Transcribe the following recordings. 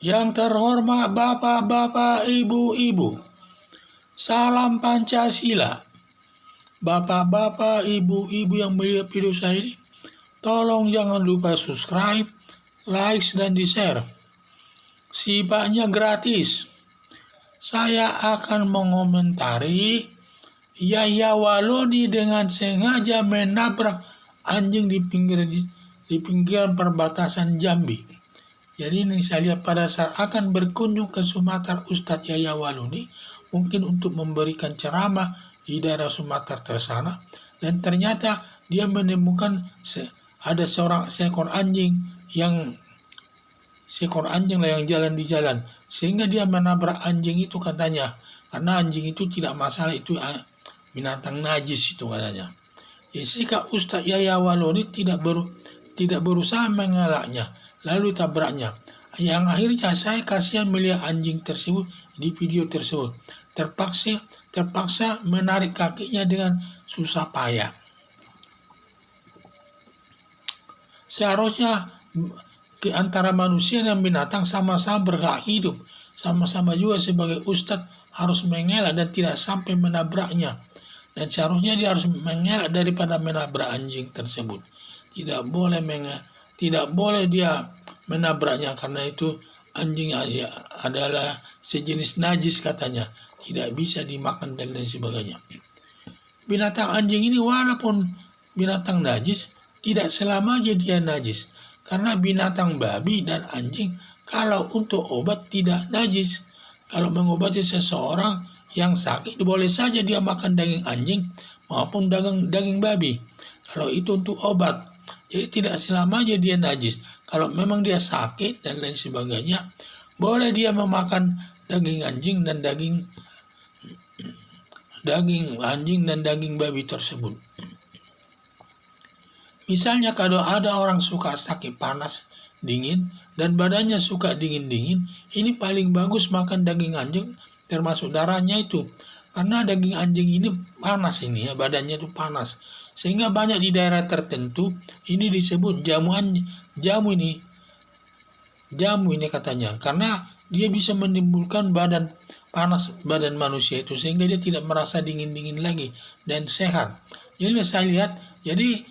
Yang terhormat bapak-bapak, ibu-ibu, salam Pancasila. Bapak-bapak, ibu-ibu yang melihat video saya ini, tolong jangan lupa subscribe, like, dan di-share. Sifatnya gratis. Saya akan mengomentari Yahya Waloni dengan sengaja menabrak anjing di pinggiran perbatasan Jambi. Jadi ini saya lihat pada saat akan berkunjung ke Sumatera, Ustadz Yahya Waloni mungkin untuk memberikan ceramah di daerah Sumatera tersana, dan ternyata dia menemukan ada seekor anjing yang jalan di jalan, sehingga dia menabrak anjing itu katanya, karena anjing itu tidak masalah, itu binatang najis itu katanya. Jika Ustadz Yahya Waloni tidak berusaha mengelaknya, lalu tabraknya. Yang akhirnya saya kasihan melihat anjing tersebut di video tersebut. Terpaksa menarik kakinya dengan susah payah. Seharusnya di antara manusia dan binatang sama-sama berhak hidup. Sama-sama juga sebagai ustadz harus mengelak dan tidak sampai menabraknya. Dan seharusnya dia harus mengelak daripada menabrak anjing tersebut. Tidak boleh dia menabraknya, karena itu anjing adalah sejenis najis katanya. Tidak bisa dimakan dan lain sebagainya. Binatang anjing ini walaupun binatang najis, tidak selamanya dia najis. Karena binatang babi dan anjing kalau untuk obat tidak najis. Kalau mengobati seseorang yang sakit, boleh saja dia makan daging anjing maupun daging babi. Kalau itu untuk obat, jadi tidak selamanya dia najis. Kalau memang dia sakit dan lain sebagainya, boleh dia memakan daging anjing dan daging anjing dan daging babi tersebut. Misalnya kalau ada orang suka sakit panas, dingin, dan badannya suka dingin-dingin, ini paling bagus makan daging anjing termasuk darahnya itu. Karena daging anjing ini panas ini ya, badannya itu panas. Sehingga banyak di daerah tertentu ini disebut jamu ini katanya. Karena dia bisa menimbulkan panas badan manusia itu, sehingga dia tidak merasa dingin-dingin lagi dan sehat. Jadi saya lihat, jadi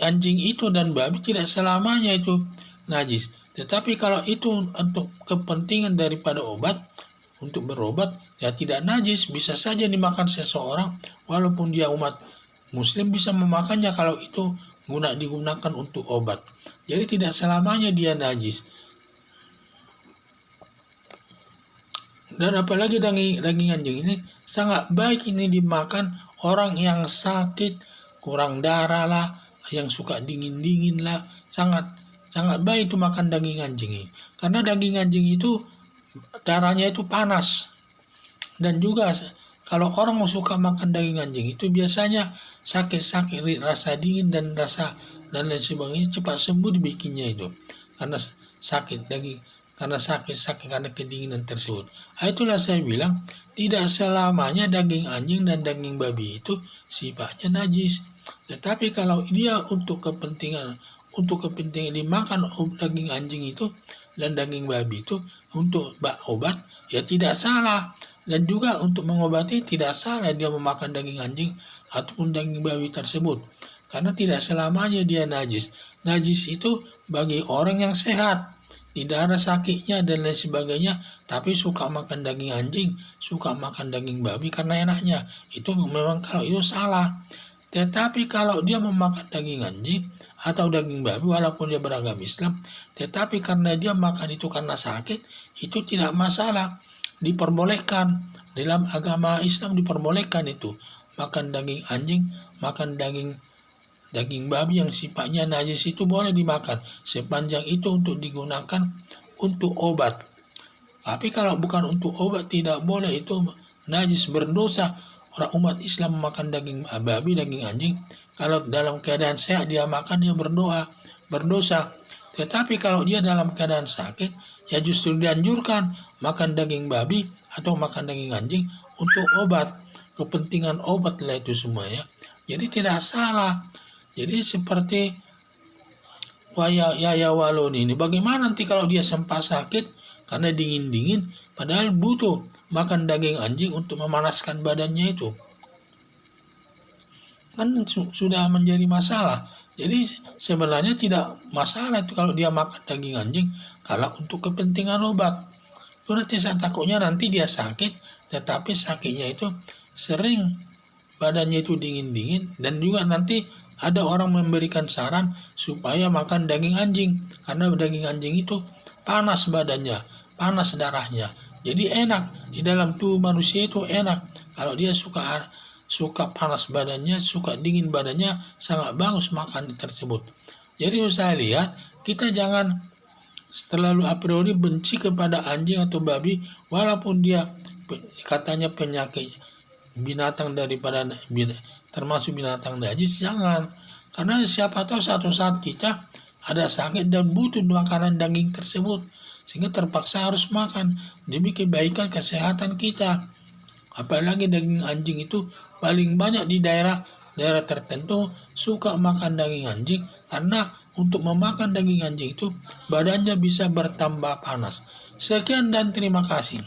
anjing itu dan babi tidak selamanya itu najis. Tetapi kalau itu untuk kepentingan daripada obat, untuk berobat, ya tidak najis, bisa saja dimakan seseorang walaupun dia umat muslim bisa memakannya kalau itu digunakan untuk obat. Jadi tidak selamanya dia najis. Dan apalagi daging anjing ini sangat baik ini dimakan orang yang sakit, kurang darah lah, yang suka dingin-dingin lah, sangat baik itu makan daging anjing ini. Karena daging anjing itu darahnya itu panas. Dan juga kalau orang suka makan daging anjing itu biasanya sakit-sakit, rasa dingin dan lain sebagainya cepat sembuh dibikinnya itu. Karena sakit karena kedinginan tersebut. Itulah saya bilang tidak selamanya daging anjing dan daging babi itu sifatnya najis. Tetapi kalau dia untuk kepentingan dimakan daging anjing itu dan daging babi itu untuk obat, ya tidak salah. Dan juga untuk mengobati tidak salah dia memakan daging anjing ataupun daging babi tersebut. Karena tidak selamanya dia najis. Najis itu bagi orang yang sehat, tidak ada sakitnya dan lain sebagainya, tapi suka makan daging anjing, suka makan daging babi karena enaknya. Itu memang kalau itu salah. Tetapi kalau dia memakan daging anjing atau daging babi walaupun dia beragama Islam, tetapi karena dia makan itu karena sakit, itu tidak masalah. Diperbolehkan dalam agama Islam, diperbolehkan itu makan daging anjing, makan daging babi yang sifatnya najis itu boleh dimakan sepanjang itu untuk digunakan untuk obat. Tapi kalau bukan untuk obat tidak boleh, itu najis, berdosa. Orang umat Islam memakan daging babi, daging anjing, kalau dalam keadaan sehat dia makan, dia berdosa. Tetapi kalau dia dalam keadaan sakit, ya justru dianjurkan makan daging babi atau makan daging anjing untuk obat, kepentingan obat lah itu semua ya. Jadi tidak salah. Jadi seperti Yahya Waloni ini, bagaimana nanti kalau dia sempat sakit, karena dingin-dingin, padahal butuh makan daging anjing untuk memanaskan badannya itu. Kan sudah menjadi masalah. Jadi sebenarnya tidak masalah itu kalau dia makan daging anjing kalau untuk kepentingan obat. Itu nanti saya takutnya nanti dia sakit, tetapi sakitnya itu sering badannya itu dingin-dingin, dan juga nanti ada orang memberikan saran supaya makan daging anjing karena daging anjing itu panas badannya, panas darahnya. Jadi enak di dalam tubuh manusia itu enak. Kalau dia suka panas badannya, suka dingin badannya, sangat bagus makan tersebut. Jadi saya lihat kita jangan terlalu a priori benci kepada anjing atau babi walaupun dia katanya penyakit binatang daripada termasuk binatang najis, jangan. Karena siapa tahu satu saat kita ada sakit dan butuh makanan daging tersebut, sehingga terpaksa harus makan demi kebaikan kesehatan kita. Apalagi daging anjing itu paling banyak di daerah tertentu suka makan daging anjing, karena untuk memakan daging anjing itu badannya bisa bertambah panas. Sekian dan terima kasih.